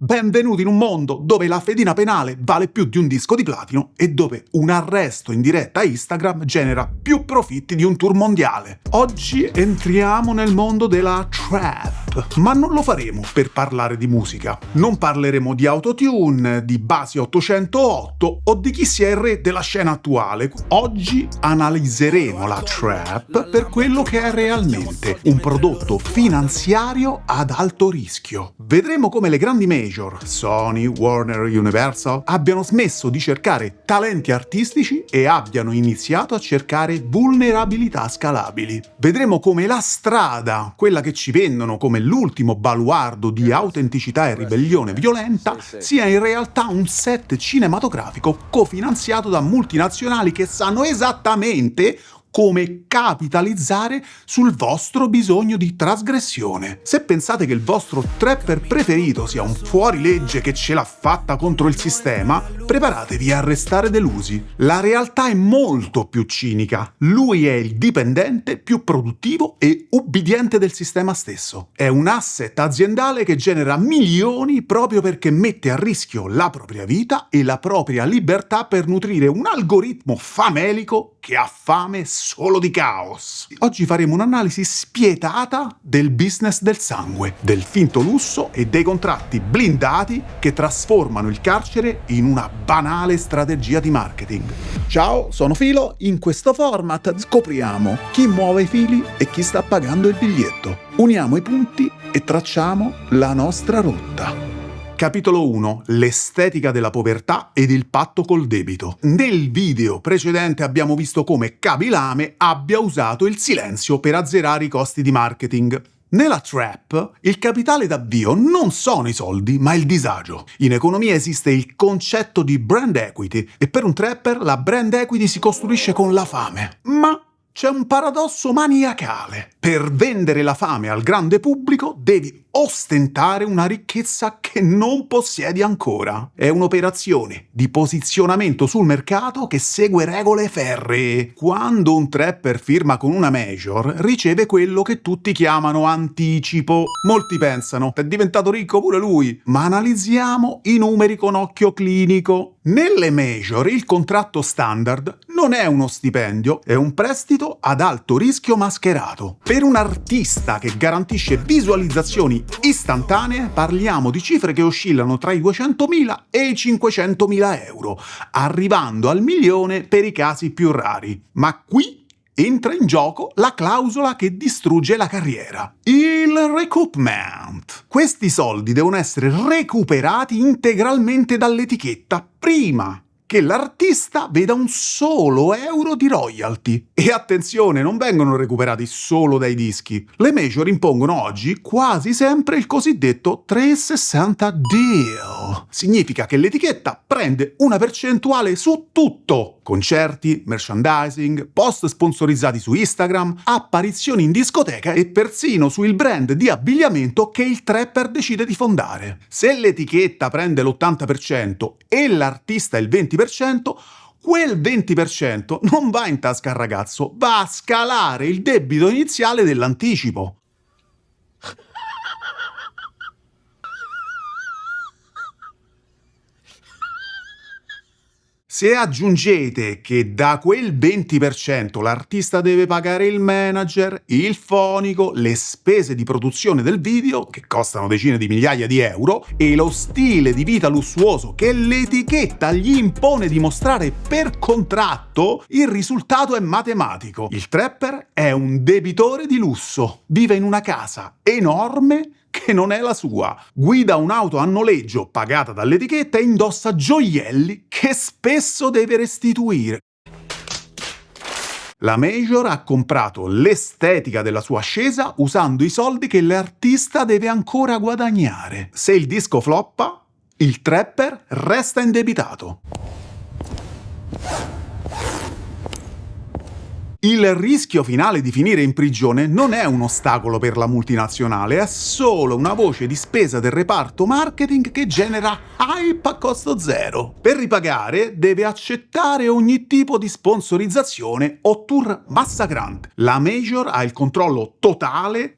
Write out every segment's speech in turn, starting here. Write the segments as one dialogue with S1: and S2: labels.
S1: Benvenuti in un mondo dove la fedina penale vale più di un disco di platino e dove un arresto in diretta a Instagram genera più profitti di un tour mondiale. Oggi entriamo nel mondo della trap, ma non lo faremo per parlare di musica. Non parleremo di autotune, di basi 808 o di chi sia il re della scena attuale. Oggi analizzeremo la trap per quello che è realmente, un prodotto finanziario ad alto rischio. Vedremo come le grandi major, Sony, Warner, Universal, abbiano smesso di cercare talenti artistici e abbiano iniziato a cercare vulnerabilità scalabili. Vedremo come la strada, quella che ci vendono come l'ultimo baluardo di autenticità e ribellione violenta, sia in realtà un set cinematografico cofinanziato da multinazionali che sanno esattamente come capitalizzare sul vostro bisogno di trasgressione. Se pensate che il vostro trapper preferito sia un fuorilegge che ce l'ha fatta contro il sistema, preparatevi a restare delusi. La realtà è molto più cinica. Lui è il dipendente più produttivo e ubbidiente del sistema stesso. È un asset aziendale che genera milioni proprio perché mette a rischio la propria vita e la propria libertà per nutrire un algoritmo famelico che ha fame solo di caos. Oggi faremo un'analisi spietata del business del sangue, del finto lusso e dei contratti blindati che trasformano il carcere in una banale strategia di marketing. Ciao, sono Filo. In questo format scopriamo chi muove i fili e chi sta pagando il biglietto. Uniamo i punti e tracciamo la nostra rotta. Capitolo 1. L'estetica della povertà ed il patto col debito. Nel video precedente abbiamo visto come Kabilame abbia usato il silenzio per azzerare i costi di marketing. Nella trap, il capitale d'avvio non sono i soldi, ma il disagio. In economia esiste il concetto di brand equity e per un trapper la brand equity si costruisce con la fame. Ma c'è un paradosso maniacale. Per vendere la fame al grande pubblico devi ostentare una ricchezza che non possiedi ancora. È un'operazione di posizionamento sul mercato che segue regole ferree. Quando un trapper firma con una major, riceve quello che tutti chiamano anticipo. Molti pensano, è diventato ricco pure lui. Ma analizziamo i numeri con occhio clinico. Nelle major il contratto standard non è uno stipendio, è un prestito ad alto rischio mascherato. Per un artista che garantisce visualizzazioni istantanee parliamo di cifre che oscillano tra i 200.000 e i 500.000 euro, arrivando al milione per i casi più rari. Ma qui entra in gioco la clausola che distrugge la carriera, il recoupment. Questi soldi devono essere recuperati integralmente dall'etichetta prima che l'artista veda un solo euro di royalty. E attenzione, non vengono recuperati solo dai dischi. Le major impongono oggi quasi sempre il cosiddetto 360 deal. Significa che l'etichetta prende una percentuale su tutto. Concerti, merchandising, post sponsorizzati su Instagram, apparizioni in discoteca e persino sul brand di abbigliamento che il trapper decide di fondare. Se l'etichetta prende l'80% e l'artista il 20%, quel 20% non va in tasca al ragazzo, va a scalare il debito iniziale dell'anticipo. Se aggiungete che da quel 20% l'artista deve pagare il manager, il fonico, le spese di produzione del video, che costano decine di migliaia di euro, e lo stile di vita lussuoso che l'etichetta gli impone di mostrare per contratto, il risultato è matematico. Il trapper è un debitore di lusso, vive in una casa enorme che non è la sua, guida un'auto a noleggio pagata dall'etichetta e indossa gioielli che spesso deve restituire. La major ha comprato l'estetica della sua ascesa usando i soldi che l'artista deve ancora guadagnare. Se il disco floppa, il trapper resta indebitato. Il rischio finale di finire in prigione non è un ostacolo per la multinazionale, è solo una voce di spesa del reparto marketing che genera hype a costo zero. Per ripagare deve accettare ogni tipo di sponsorizzazione o tour massacrante. La major ha il controllo totale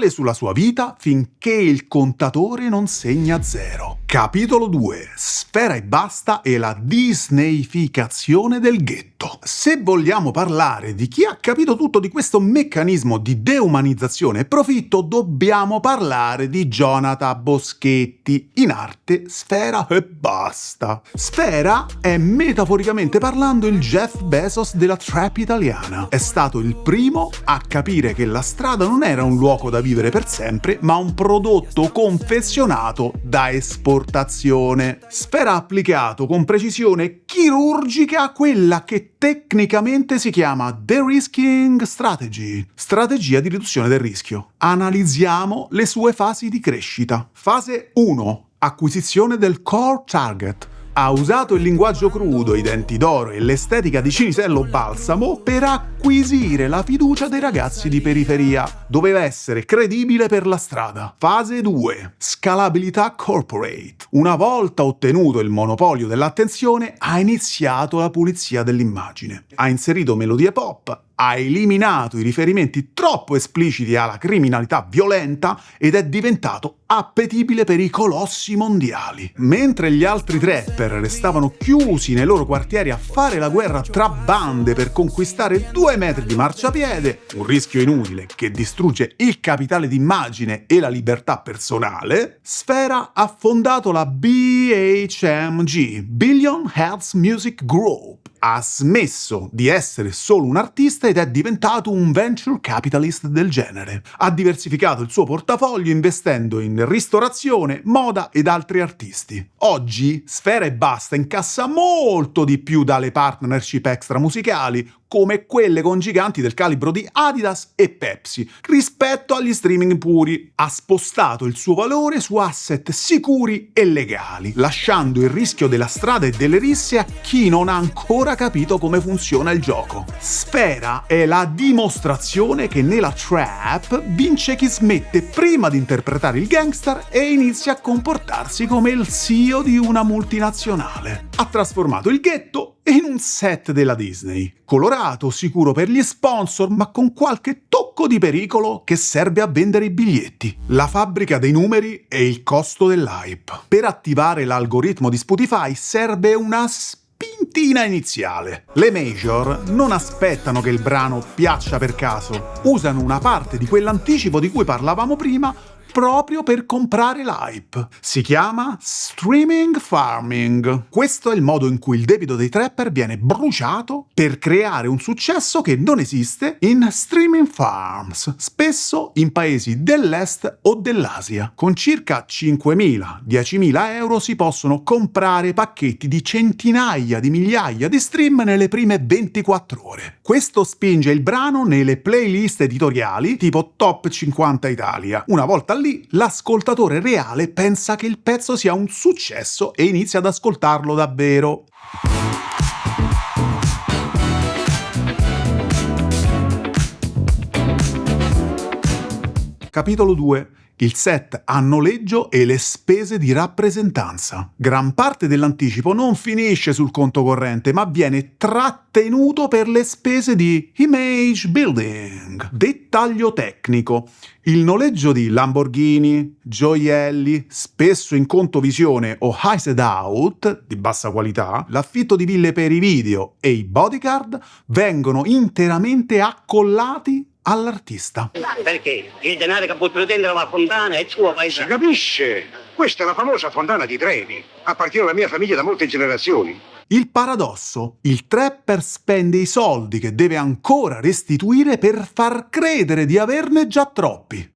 S1: sulla sua vita finché il contatore non segna zero. Capitolo 2. Sfera Ebbasta e la disneyficazione del ghetto. Se vogliamo parlare di chi ha capito tutto di questo meccanismo di deumanizzazione e profitto, dobbiamo parlare di Jonathan Boschetti, in arte Sfera Ebbasta. Sfera è metaforicamente parlando il Jeff Bezos della trap italiana. È stato il primo a capire che la strada non era un luogo da vivere per sempre, ma un prodotto confezionato da esportazione. Sfera ha applicato con precisione chirurgica quella che tecnicamente si chiama de-risking strategy, strategia di riduzione del rischio. Analizziamo le sue fasi di crescita. Fase 1. Acquisizione del core target. Ha usato il linguaggio crudo, i denti d'oro e l'estetica di Cinisello Balsamo per acquisire la fiducia dei ragazzi di periferia. Doveva essere credibile per la strada. Fase 2. Scalabilità corporate. Una volta ottenuto il monopolio dell'attenzione, ha iniziato la pulizia dell'immagine. Ha inserito melodie pop, ha eliminato i riferimenti troppo espliciti alla criminalità violenta ed è diventato appetibile per i colossi mondiali. Mentre gli altri trapper restavano chiusi nei loro quartieri a fare la guerra tra bande per conquistare 2 metri di marciapiede, un rischio inutile che distrugge il capitale d'immagine e la libertà personale, Sfera ha fondato la BHMG, Billion Heads Music Group. Ha smesso di essere solo un artista ed è diventato un venture capitalist del genere. Ha diversificato il suo portafoglio investendo in ristorazione, moda ed altri artisti. Oggi Sfera Ebbasta incassa molto di più dalle partnership extramusicali, come quelle con giganti del calibro di Adidas e Pepsi, rispetto agli streaming puri. Ha spostato il suo valore su asset sicuri e legali, lasciando il rischio della strada e delle risse a chi non ha ancora capito come funziona il gioco. Sfera è la dimostrazione che nella trap vince chi smette prima di interpretare il gangster e inizia a comportarsi come il CEO di una multinazionale. Ha trasformato il ghetto in un set della Disney, colorato, sicuro per gli sponsor, ma con qualche tocco di pericolo che serve a vendere i biglietti. La fabbrica dei numeri e il costo dell'hype. Per attivare l'algoritmo di Spotify serve una spintina iniziale. Le major non aspettano che il brano piaccia per caso, usano una parte di quell'anticipo di cui parlavamo prima proprio per comprare l'hype. Si chiama streaming farming. Questo è il modo in cui il debito dei trapper viene bruciato per creare un successo che non esiste in streaming farms, spesso in paesi dell'est o dell'Asia. Con circa 5.000-10.000 euro si possono comprare pacchetti di centinaia di migliaia di stream nelle prime 24 ore. Questo spinge il brano nelle playlist editoriali tipo Top 50 Italia. Una volta lì, l'ascoltatore reale pensa che il pezzo sia un successo e inizia ad ascoltarlo davvero. Capitolo 2. Il set a noleggio e le spese di rappresentanza. Gran parte dell'anticipo non finisce sul conto corrente, ma viene trattenuto per le spese di image building. Dettaglio tecnico. Il noleggio di Lamborghini, gioielli, spesso in conto visione o high out, di bassa qualità, l'affitto di ville per i video e i bodyguard vengono interamente accollati all'artista.
S2: Perché? Il denaro che butto dentro la fontana è suo paese.
S3: Si capisce? Questa è la famosa fontana di Trevi. Appartiene alla mia famiglia da molte generazioni.
S1: Il paradosso: il trapper spende i soldi che deve ancora restituire per far credere di averne già troppi.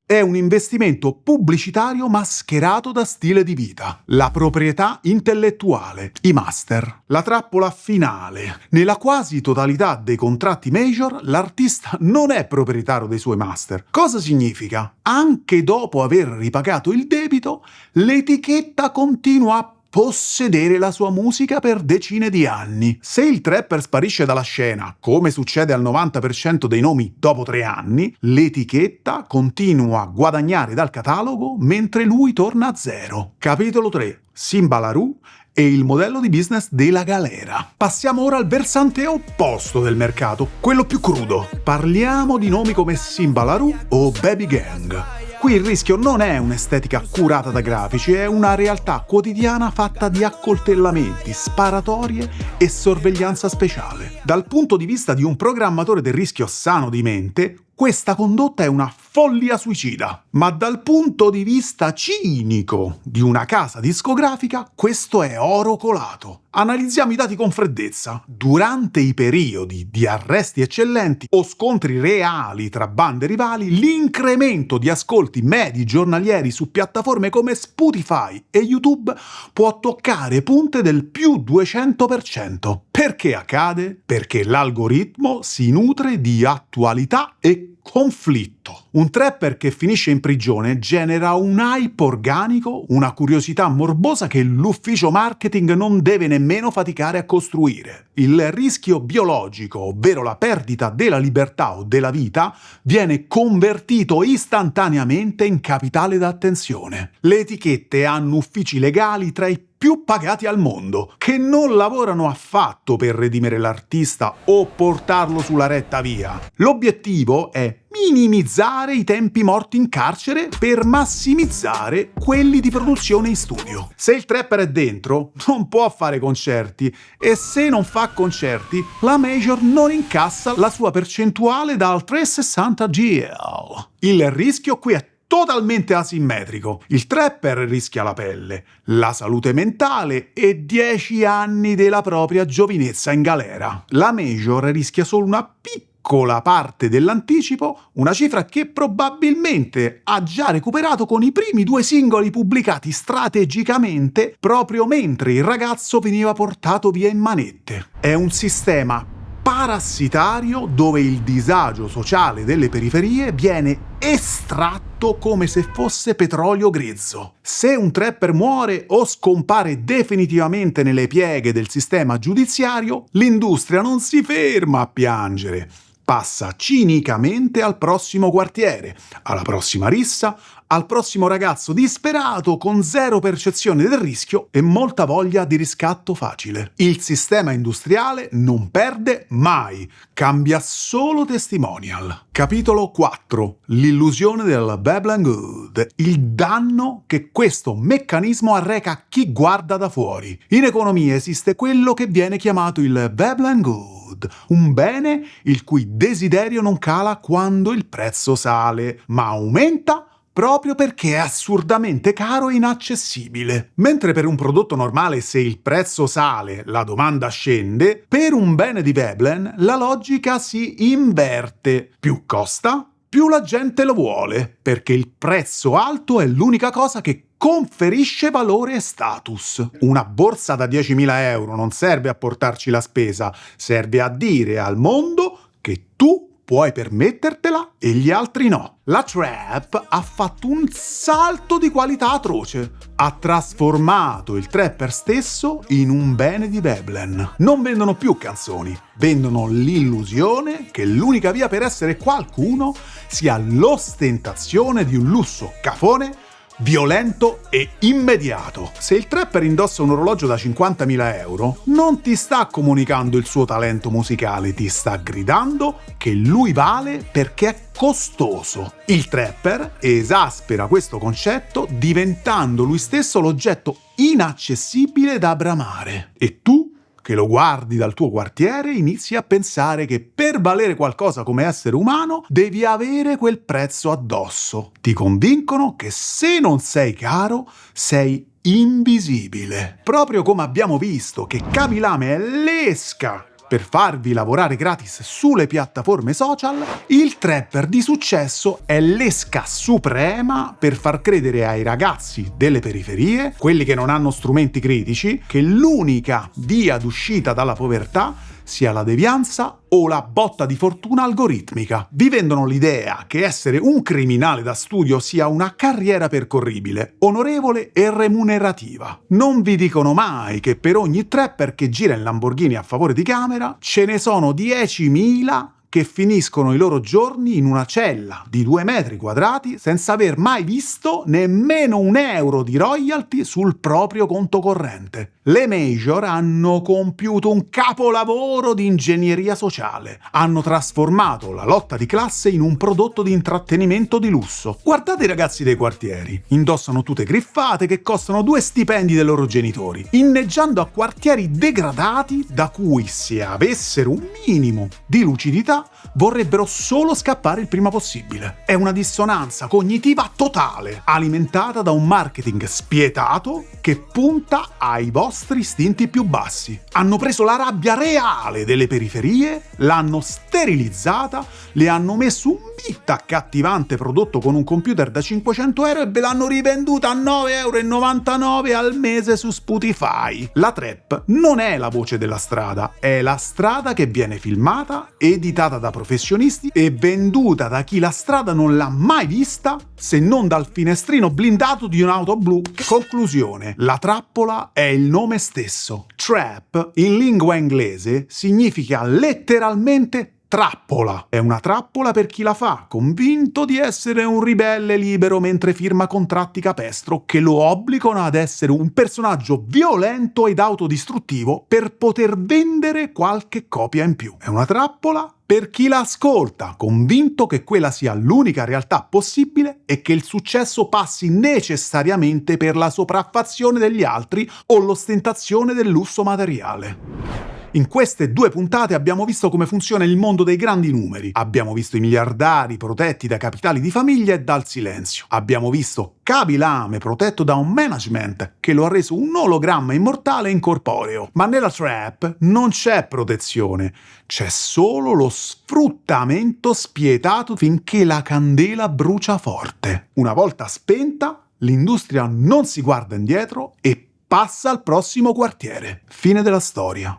S1: È un investimento pubblicitario mascherato da stile di vita. La proprietà intellettuale, i master. La trappola finale. Nella quasi totalità dei contratti major, l'artista non è proprietario dei suoi master. Cosa significa? Anche dopo aver ripagato il debito, l'etichetta continua a possedere la sua musica per decine di anni. Se il trapper sparisce dalla scena, come succede al 90% dei nomi dopo 3 anni, l'etichetta continua a guadagnare dal catalogo mentre lui torna a zero. Capitolo 3. Simba La Ru e il modello di business della galera. Passiamo ora al versante opposto del mercato, quello più crudo. Parliamo di nomi come Simba La Ru o Baby Gang. Qui il rischio non è un'estetica curata da grafici, è una realtà quotidiana fatta di accoltellamenti, sparatorie e sorveglianza speciale. Dal punto di vista di un programmatore del rischio sano di mente, questa condotta è una follia suicida, ma dal punto di vista cinico di una casa discografica, questo è oro colato. Analizziamo i dati con freddezza. Durante i periodi di arresti eccellenti o scontri reali tra bande rivali, l'incremento di ascolti medi giornalieri su piattaforme come Spotify e YouTube può toccare punte del più 200%. Perché accade? Perché l'algoritmo si nutre di attualità e conflitto. Un trapper che finisce in prigione genera un hype organico, una curiosità morbosa che l'ufficio marketing non deve nemmeno faticare a costruire. Il rischio biologico, ovvero la perdita della libertà o della vita, viene convertito istantaneamente in capitale d'attenzione. Le etichette hanno uffici legali tra i più pagati al mondo, che non lavorano affatto per redimere l'artista o portarlo sulla retta via. L'obiettivo è minimizzare i tempi morti in carcere per massimizzare quelli di produzione in studio. Se il trapper è dentro, non può fare concerti, e se non fa concerti, la major non incassa la sua percentuale dal 360 GL. Il rischio qui è totalmente asimmetrico. Il trapper rischia la pelle, la salute mentale e 10 anni della propria giovinezza in galera. La major rischia solo una piccola parte dell'anticipo, una cifra che probabilmente ha già recuperato con i primi 2 singoli pubblicati strategicamente proprio mentre il ragazzo veniva portato via in manette. È un sistema parassitario dove il disagio sociale delle periferie viene estratto come se fosse petrolio grezzo. Se un trapper muore o scompare definitivamente nelle pieghe del sistema giudiziario, l'industria non si ferma a piangere. Passa cinicamente al prossimo quartiere, alla prossima rissa, al prossimo ragazzo disperato con zero percezione del rischio e molta voglia di riscatto facile. Il sistema industriale non perde mai, cambia solo testimonial. Capitolo 4. L'illusione del bad and good. Il danno che questo meccanismo arreca a chi guarda da fuori. In economia esiste quello che viene chiamato il bad and good, un bene il cui desiderio non cala quando il prezzo sale, ma aumenta proprio perché è assurdamente caro e inaccessibile. Mentre per un prodotto normale se il prezzo sale, la domanda scende, per un bene di Veblen la logica si inverte. Più costa, più la gente lo vuole, perché il prezzo alto è l'unica cosa che conferisce valore e status. Una borsa da 10.000 euro non serve a portarci la spesa, serve a dire al mondo che tu puoi permettertela e gli altri no. La trap ha fatto un salto di qualità atroce. Ha trasformato il trapper stesso in un bene di Veblen. Non vendono più canzoni, vendono l'illusione che l'unica via per essere qualcuno sia l'ostentazione di un lusso cafone, violento e immediato. Se il trapper indossa un orologio da 50.000 euro, non ti sta comunicando il suo talento musicale, ti sta gridando che lui vale perché è costoso. Il trapper esaspera questo concetto diventando lui stesso l'oggetto inaccessibile da bramare. E tu, che lo guardi dal tuo quartiere, inizi a pensare che per valere qualcosa come essere umano devi avere quel prezzo addosso. Ti convincono che se non sei caro, sei invisibile. Proprio come abbiamo visto che Kabilame è l'esca per farvi lavorare gratis sulle piattaforme social, il trapper di successo è l'esca suprema per far credere ai ragazzi delle periferie, quelli che non hanno strumenti critici, che l'unica via d'uscita dalla povertà sia la devianza o la botta di fortuna algoritmica. Vi vendono l'idea che essere un criminale da studio sia una carriera percorribile, onorevole e remunerativa. Non vi dicono mai che per ogni trapper che gira in Lamborghini a favore di camera ce ne sono 10.000 che finiscono i loro giorni in una cella di 2 metri quadrati senza aver mai visto nemmeno un euro di royalty sul proprio conto corrente. Le major hanno compiuto un capolavoro di ingegneria sociale. Hanno trasformato la lotta di classe in un prodotto di intrattenimento di lusso. Guardate i ragazzi dei quartieri. Indossano tute griffate che costano 2 stipendi dei loro genitori, inneggiando a quartieri degradati da cui, se avessero un minimo di lucidità, vorrebbero solo scappare il prima possibile. È una dissonanza cognitiva totale, alimentata da un marketing spietato che punta ai vostri istinti più bassi. Hanno preso la rabbia reale delle periferie, l'hanno sterilizzata, le hanno messo un bit accattivante prodotto con un computer da 500 euro e ve l'hanno rivenduta a 9,99 euro al mese su Spotify. La trap non è la voce della strada, è la strada che viene filmata, editata da professionisti e venduta da chi la strada non l'ha mai vista se non dal finestrino blindato di un'auto blu. Conclusione: la trappola è il nome stesso. Trap in lingua inglese significa letteralmente trappola. È una trappola per chi la fa, convinto di essere un ribelle libero mentre firma contratti capestro che lo obbligano ad essere un personaggio violento ed autodistruttivo per poter vendere qualche copia in più. È una trappola per chi la ascolta, convinto che quella sia l'unica realtà possibile e che il successo passi necessariamente per la sopraffazione degli altri o l'ostentazione del lusso materiale. In queste 2 puntate abbiamo visto come funziona il mondo dei grandi numeri. Abbiamo visto i miliardari protetti da capitali di famiglia e dal silenzio. Abbiamo visto Khaby Lame protetto da un management che lo ha reso un ologramma immortale e incorporeo. Ma nella trap non c'è protezione, c'è solo lo sfruttamento spietato finché la candela brucia forte. Una volta spenta, l'industria non si guarda indietro e passa al prossimo quartiere. Fine della storia.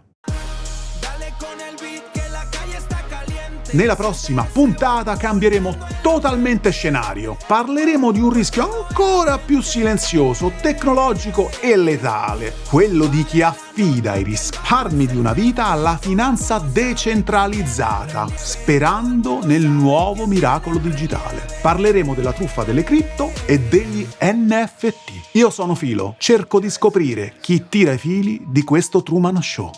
S1: Nella prossima puntata cambieremo totalmente scenario. Parleremo di un rischio ancora più silenzioso, tecnologico e letale, quello di chi affida i risparmi di una vita alla finanza decentralizzata, sperando nel nuovo miracolo digitale. Parleremo della truffa delle cripto e degli NFT. Io sono Filo, cerco di scoprire chi tira i fili di questo Truman Show.